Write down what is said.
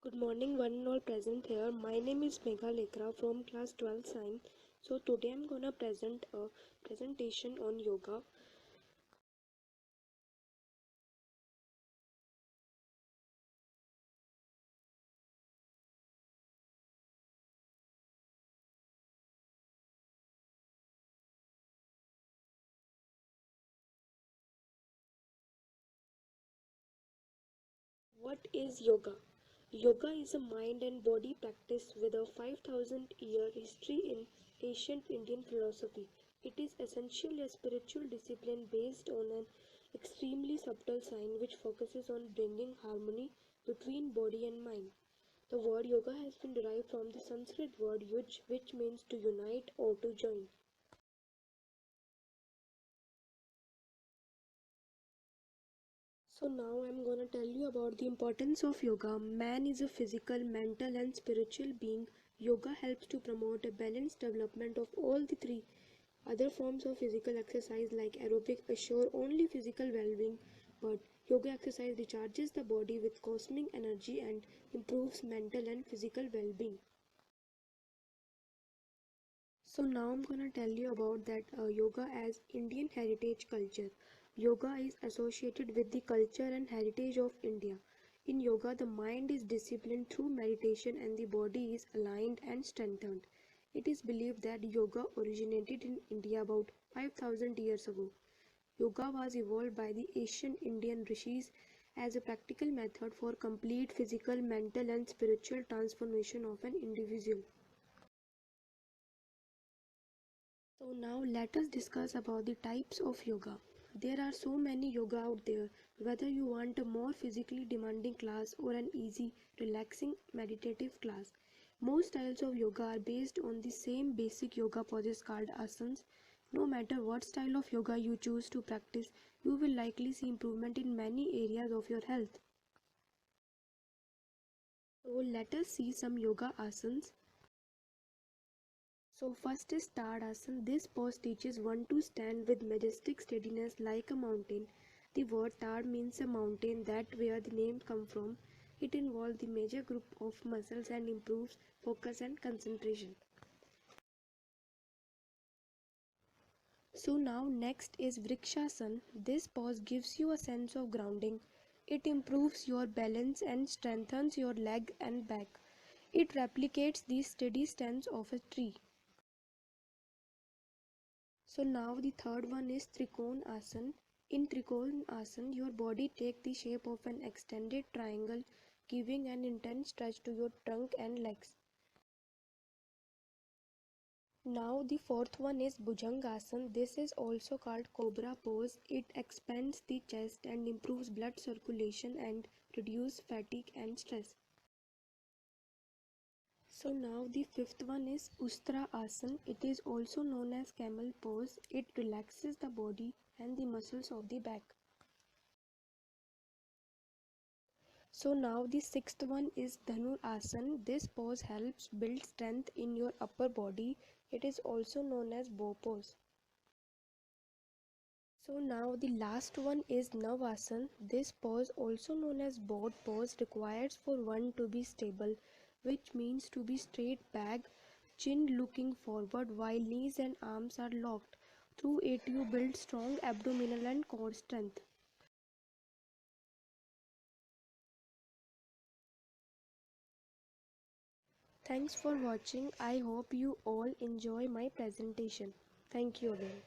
Good morning, one and all present here. My name is Megha Lekra from class 12 science. So today I'm gonna present a presentation on yoga. What is yoga? Yoga is a mind and body practice with a 5,000-year history in ancient Indian philosophy. It is essentially a spiritual discipline based on an extremely subtle science which focuses on bringing harmony between body and mind. The word yoga has been derived from the Sanskrit word yuj, which means to unite or to join. So now I'm gonna tell you about the importance of yoga. Man is a physical, mental and spiritual being. Yoga helps to promote a balanced development of all the three. Other forms of physical exercise like aerobic assure only physical well-being, but yoga exercise recharges the body with cosmic energy and improves mental and physical well-being. So now I'm gonna tell you about that yoga as Indian heritage culture. Yoga is associated with the culture and heritage of India. In yoga, the mind is disciplined through meditation and the body is aligned and strengthened. It is believed that yoga originated in India about 5,000 years ago. Yoga was evolved by the ancient Indian rishis as a practical method for complete physical, mental and spiritual transformation of an individual. So now let us discuss about the types of yoga. There are so many yoga out there, whether you want a more physically demanding class or an easy, relaxing, meditative class. Most styles of yoga are based on the same basic yoga poses called asanas. No matter what style of yoga you choose to practice, you will likely see improvement in many areas of your health. So let us see some yoga asanas. So first is Tadasana. This pose teaches one to stand with majestic steadiness like a mountain. The word Tad means a mountain, that where the name comes from. It involves the major group of muscles and improves focus and concentration. So now next is Vrikshasana. This pose gives you a sense of grounding. It improves your balance and strengthens your leg and back. It replicates the steady stance of a tree. So now the third one is Trikona Asana. In Trikona Asana, your body takes the shape of an extended triangle, giving an intense stretch to your trunk and legs. Now the fourth one is Bhujangasana. This is also called Cobra pose. It expands the chest and improves blood circulation and reduces fatigue and stress. So now the fifth one is Ustra Asana. It is also known as camel pose. It relaxes the body and the muscles of the back. So now the sixth one is Dhanur Asana. This pose helps build strength in your upper body. It is also known as bow pose. So now the last one is Navasana. This pose, also known as boat pose, requires for one to be stable, which means to be straight back, chin looking forward while knees and arms are locked. Through it you build strong abdominal and core strength. Thanks for watching. I hope you all enjoy my presentation. Thank you again.